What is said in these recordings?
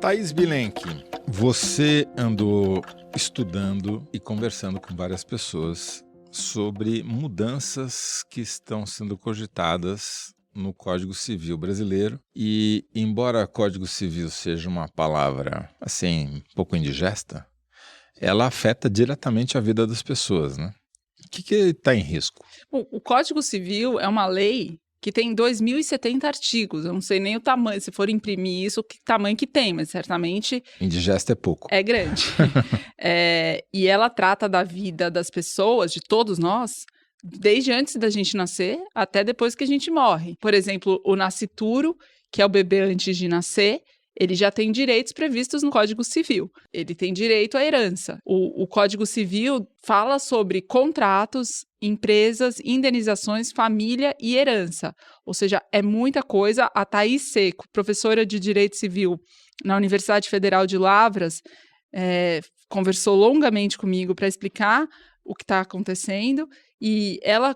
Thaís Bilenque, você andou estudando e conversando com várias pessoas sobre mudanças que estão sendo cogitadas no Código Civil brasileiro e, embora Código Civil seja uma palavra, assim, um pouco indigesta, ela afeta diretamente a vida das pessoas, né? O que está em risco? Bom, o Código Civil é uma lei que tem 2.070 artigos. Eu não sei nem o tamanho, se for imprimir isso, que tamanho que tem, mas certamente... Indigesta é pouco. É grande. E ela trata da vida das pessoas, de todos nós, desde antes da gente nascer até depois que a gente morre. Por exemplo, o nascituro, que é o bebê antes de nascer, ele já tem direitos previstos no Código Civil. Ele tem direito à herança. O Código Civil fala sobre contratos, empresas, indenizações, família e herança. Ou seja, é muita coisa. A Thaís Seco, professora de Direito Civil na Universidade Federal de Lavras, conversou longamente comigo para explicar o que está acontecendo. E ela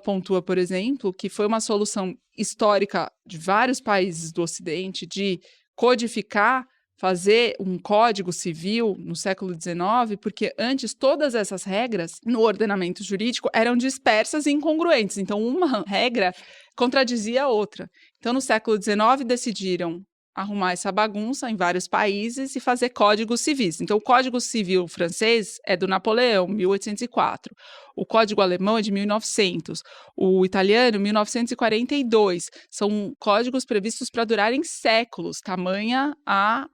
pontua, por exemplo, que foi uma solução histórica de vários países do Ocidente de codificar, fazer um código civil no século XIX, porque antes todas essas regras no ordenamento jurídico eram dispersas e incongruentes. Então, uma regra contradizia a outra. Então, no século XIX, decidiram arrumar essa bagunça em vários países e fazer códigos civis. Então, o Código Civil francês é do Napoleão, 1804. O Código Alemão é de 1900. O italiano, 1942. São códigos previstos para durarem séculos, tamanha a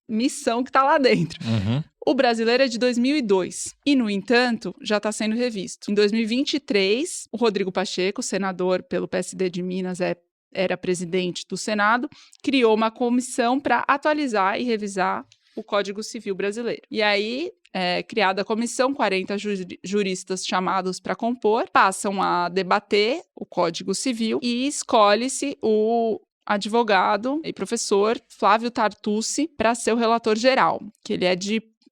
missão que está lá dentro. Uhum. O brasileiro é de 2002 e, no entanto, já está sendo revisto. Em 2023, o Rodrigo Pacheco, senador pelo PSD de Minas, era presidente do Senado, criou uma comissão para atualizar e revisar o Código Civil brasileiro. E aí, criada a comissão, 40 juristas chamados para compor, passam a debater o Código Civil e escolhe-se o advogado e professor Flávio Tartucci para ser o relator geral,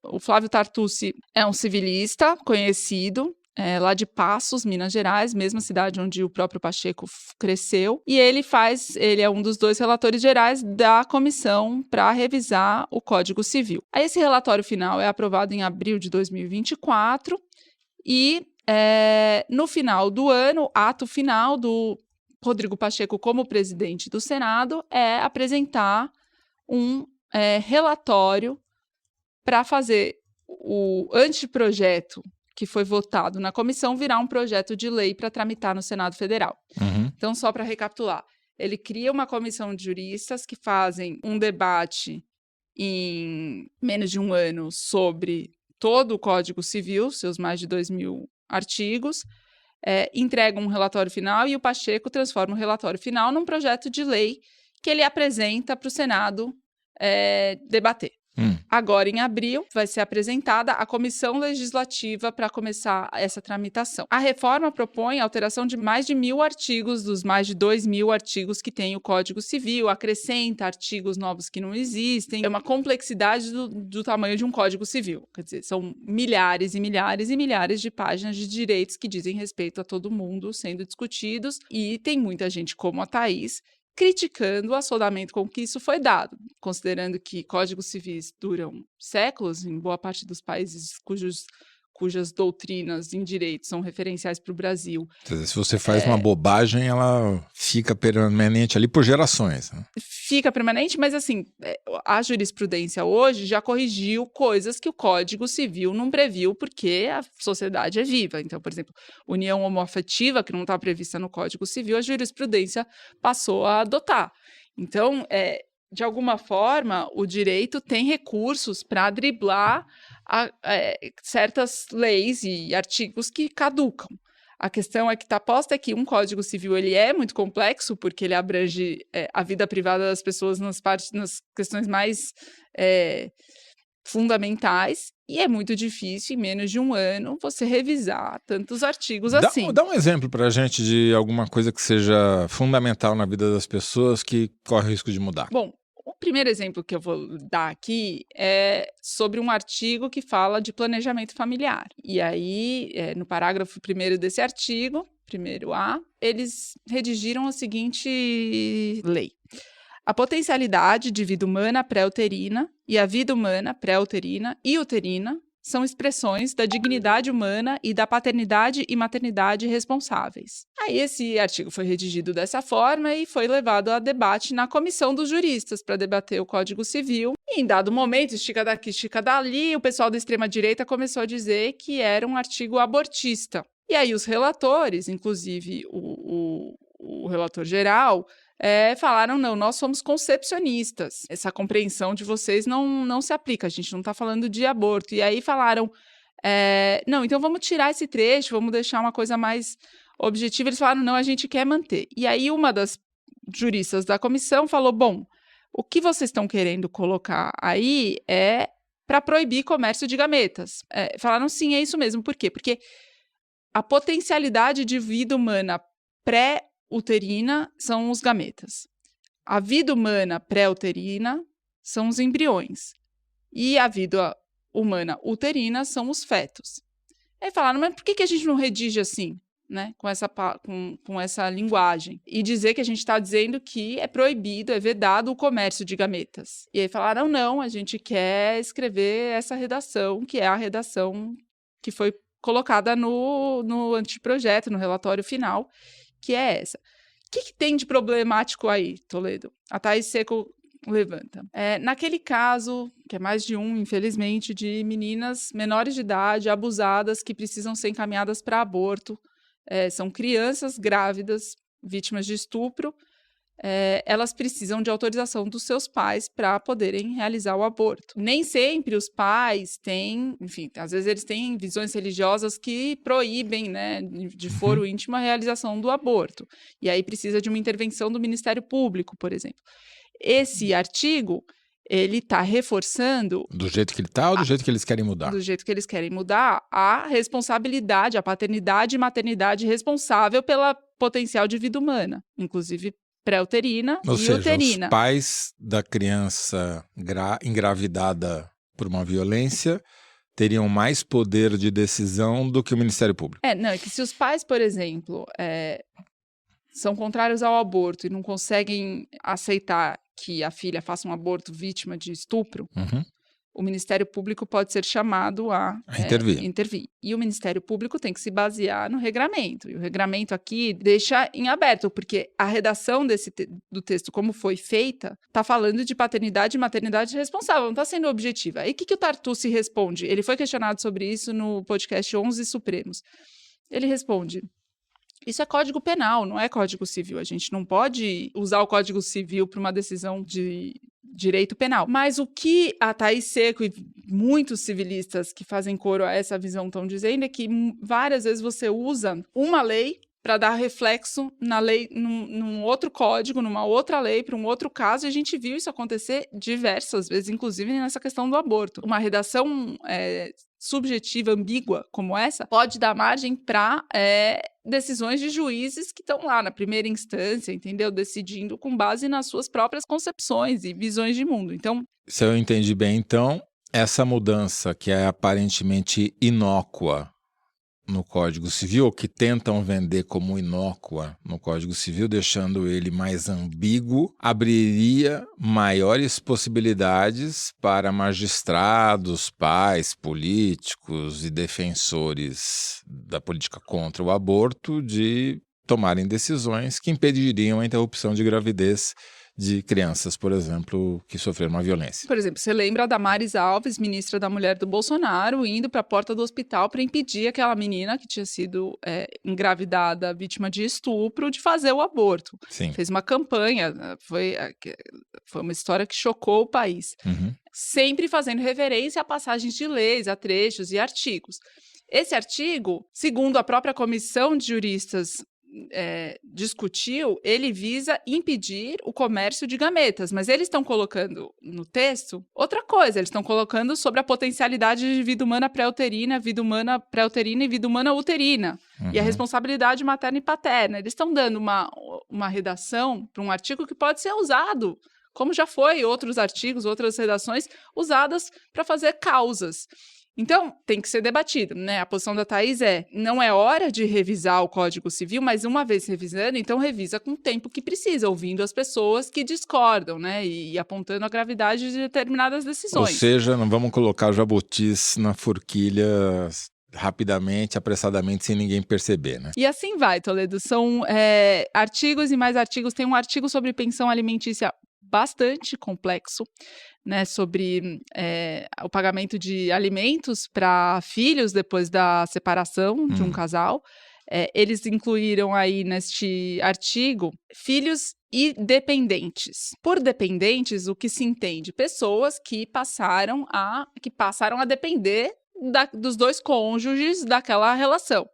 o Flávio Tartucci é um civilista conhecido, lá de Passos, Minas Gerais, mesma cidade onde o próprio Pacheco cresceu, e ele é um dos 2 relatores gerais da comissão para revisar o Código Civil. Aí esse relatório final é aprovado em abril de 2024 e no final do ano, ato final do Rodrigo Pacheco como presidente do Senado é apresentar um relatório para fazer o anteprojeto que foi votado na comissão virar um projeto de lei para tramitar no Senado Federal. Uhum. Então, só para recapitular, ele cria uma comissão de juristas que fazem um debate em menos de um ano sobre todo o Código Civil, seus mais de 2.000 artigos, entrega um relatório final e o Pacheco transforma o relatório final num projeto de lei que ele apresenta para o Senado debater. Agora, em abril, vai ser apresentada a comissão legislativa para começar essa tramitação. A reforma propõe a alteração de mais de 1.000 artigos, dos mais de 2.000 artigos que tem o Código Civil, acrescenta artigos novos que não existem. É uma complexidade do tamanho de um Código Civil. Quer dizer, são milhares e milhares e milhares de páginas de direitos que dizem respeito a todo mundo sendo discutidos, e tem muita gente como a Thaís criticando o assodamento com que isso foi dado, considerando que códigos civis duram séculos em boa parte dos países cujas doutrinas em direito são referenciais para o Brasil. Quer dizer, se você faz uma bobagem, ela fica permanente ali por gerações, né? Fica permanente, mas assim, a jurisprudência hoje já corrigiu coisas que o Código Civil não previu porque a sociedade é viva. Então, por exemplo, união homoafetiva, que não está prevista no Código Civil, a jurisprudência passou a adotar. Então, de alguma forma, o direito tem recursos para driblar certas leis e artigos que caducam. A questão é que está posta que um Código Civil ele é muito complexo, porque ele abrange a vida privada das pessoas nas questões mais fundamentais, e é muito difícil, em menos de um ano, você revisar tantos artigos assim. Dá um exemplo para a gente de alguma coisa que seja fundamental na vida das pessoas que corre o risco de mudar. Bom, o primeiro exemplo que eu vou dar aqui é sobre um artigo que fala de planejamento familiar. E aí, no parágrafo 1º desse artigo, 1º A, eles redigiram a seguinte lei. A potencialidade de vida humana pré-uterina e a vida humana pré-uterina e uterina são expressões da dignidade humana e da paternidade e maternidade responsáveis. Aí esse artigo foi redigido dessa forma e foi levado a debate na comissão dos juristas para debater o Código Civil. E em dado momento, estica daqui, estica dali, o pessoal da extrema-direita começou a dizer que era um artigo abortista. E aí os relatores, inclusive o relator geral, falaram, não, nós somos concepcionistas, essa compreensão de vocês não se aplica, a gente não está falando de aborto. E aí falaram, não, então vamos tirar esse trecho, vamos deixar uma coisa mais objetiva. Eles falaram, não, a gente quer manter. E aí uma das juristas da comissão falou, bom, o que vocês estão querendo colocar aí é para proibir comércio de gametas. Falaram, sim, é isso mesmo. Por quê? Porque a potencialidade de vida humana pré-uterina são os gametas. A vida humana pré-uterina são os embriões. E a vida humana uterina são os fetos. Aí falaram, mas por que a gente não redige assim, né, com essa linguagem? E dizer que a gente está dizendo que é proibido, é vedado o comércio de gametas. E aí falaram, não, a gente quer escrever essa redação, que é a redação que foi colocada no anteprojeto, no relatório final, que é essa. O que tem de problemático aí, Toledo? A Thaís Seco levanta. Naquele caso, que é mais de um, infelizmente, de meninas menores de idade, abusadas, que precisam ser encaminhadas para aborto, são crianças grávidas, vítimas de estupro, elas precisam de autorização dos seus pais para poderem realizar o aborto. Nem sempre os pais têm, enfim, às vezes eles têm visões religiosas que proíbem, né, de foro íntimo a realização do aborto. E aí precisa de uma intervenção do Ministério Público, por exemplo. Esse artigo, ele está reforçando... Do jeito que ele está ou do jeito que eles querem mudar? Do jeito que eles querem mudar, a responsabilidade, a paternidade e maternidade responsável pela potencial de vida humana, inclusive pré-uterina e uterina. Ou seja, os pais da criança engravidada por uma violência teriam mais poder de decisão do que o Ministério Público. Não, é que se os pais, por exemplo, são contrários ao aborto e não conseguem aceitar que a filha faça um aborto vítima de estupro, o Ministério Público pode ser chamado a intervir. E o Ministério Público tem que se basear no regramento. E o regramento aqui deixa em aberto, porque a redação do texto, como foi feita, está falando de paternidade e maternidade responsável, não está sendo objetiva. E o que o Tartucci responde? Ele foi questionado sobre isso no podcast 11 Supremos. Ele responde... Isso é Código Penal, não é Código Civil. A gente não pode usar o Código Civil para uma decisão de direito penal. Mas o que a Thaís Seco e muitos civilistas que fazem coro a essa visão estão dizendo é que várias vezes você usa uma lei para dar reflexo na lei, num outro código, numa outra lei, para um outro caso, e a gente viu isso acontecer diversas vezes, inclusive nessa questão do aborto. Uma redação subjetiva, ambígua, como essa, pode dar margem para decisões de juízes que estão lá na primeira instância, entendeu? Decidindo com base nas suas próprias concepções e visões de mundo. Então, se eu entendi bem, então, essa mudança que é aparentemente inócua no Código Civil, ou que tentam vender como inócua no Código Civil, deixando ele mais ambíguo, abriria maiores possibilidades para magistrados, pais, políticos e defensores da política contra o aborto de tomarem decisões que impediriam a interrupção de gravidez de crianças, por exemplo, que sofreram uma violência. Por exemplo, você lembra da Damares Alves, ministra da Mulher do Bolsonaro, indo para a porta do hospital para impedir aquela menina que tinha sido engravidada, vítima de estupro, de fazer o aborto. Sim. Fez uma campanha, foi uma história que chocou o país. Sempre fazendo referência a passagens de leis, a trechos e artigos. Esse artigo, segundo a própria comissão de juristas discutiu, ele visa impedir o comércio de gametas, mas eles estão colocando no texto outra coisa, eles estão colocando sobre a potencialidade de vida humana pré-uterina, vida humana pré-uterina e vida humana uterina, e a responsabilidade materna e paterna. Eles estão dando uma redação para um artigo que pode ser usado, como já foi outros artigos, outras redações, usadas para fazer causas. Então, tem que ser debatido, né? A posição da Thaís não é hora de revisar o Código Civil, mas uma vez revisando, então revisa com o tempo que precisa, ouvindo as pessoas que discordam, né? E apontando a gravidade de determinadas Ou decisões. seja, não vamos colocar jabutis na forquilha rapidamente, apressadamente, sem ninguém perceber, né? E assim vai, Toledo. São artigos e mais artigos. Tem um artigo sobre pensão alimentícia bastante complexo, né, sobre o pagamento de alimentos para filhos depois da separação de um casal. Eles incluíram aí neste artigo filhos e dependentes. Por dependentes, o que se entende? Pessoas que passaram a depender dos dois cônjuges daquela relação.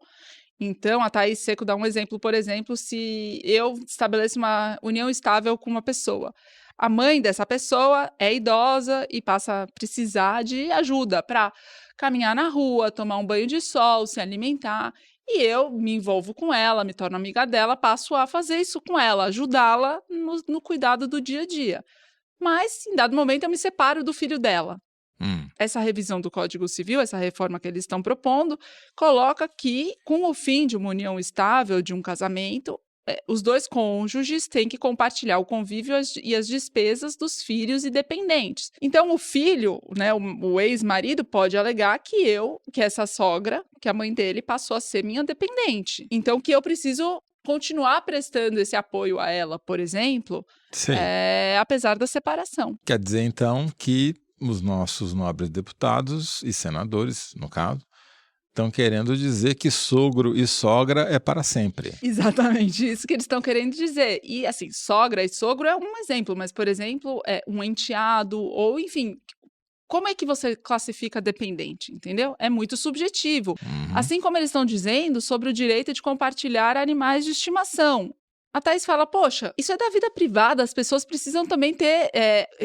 Então, a Thaís Seco dá um exemplo, por exemplo, se eu estabeleço uma união estável com uma pessoa. A mãe dessa pessoa é idosa e passa a precisar de ajuda para caminhar na rua, tomar um banho de sol, se alimentar. E eu me envolvo com ela, me torno amiga dela, passo a fazer isso com ela, ajudá-la no cuidado do dia a dia. Mas, em dado momento, eu me separo do filho dela. Essa revisão do Código Civil, essa reforma que eles estão propondo, coloca que, com o fim de uma união estável, de um casamento, os dois cônjuges têm que compartilhar o convívio e as despesas dos filhos e dependentes. Então, o filho, né, o ex-marido, pode alegar que essa sogra, que a mãe dele, passou a ser minha dependente. Então, que eu preciso continuar prestando esse apoio a ela, por exemplo, apesar da separação. Quer dizer, então, que os nossos nobres deputados e senadores, no caso, estão querendo dizer que sogro e sogra é para sempre. Exatamente, isso que eles estão querendo dizer. E, assim, sogra e sogro é um exemplo, mas, por exemplo, um enteado ou, enfim, como é que você classifica dependente, entendeu? É muito subjetivo. Assim como eles estão dizendo sobre o direito de compartilhar animais de estimação. A Thaís fala, poxa, isso é da vida privada, as pessoas precisam também ter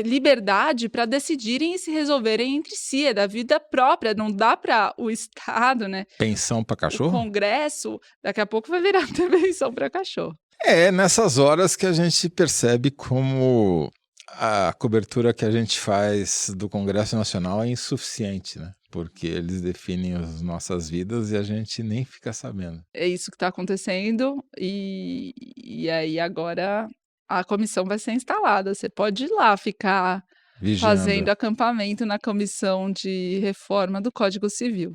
liberdade para decidirem e se resolverem entre si, é da vida própria, não dá para o Estado, né? Pensão para cachorro? O Congresso, daqui a pouco vai virar até pensão para cachorro. É nessas horas que a gente percebe como a cobertura que a gente faz do Congresso Nacional é insuficiente, né? Porque eles definem as nossas vidas e a gente nem fica sabendo. É isso que está acontecendo e aí agora a comissão vai ser instalada. Você pode ir lá ficar Vigiando. fazendo acampamento na comissão de reforma do Código Civil.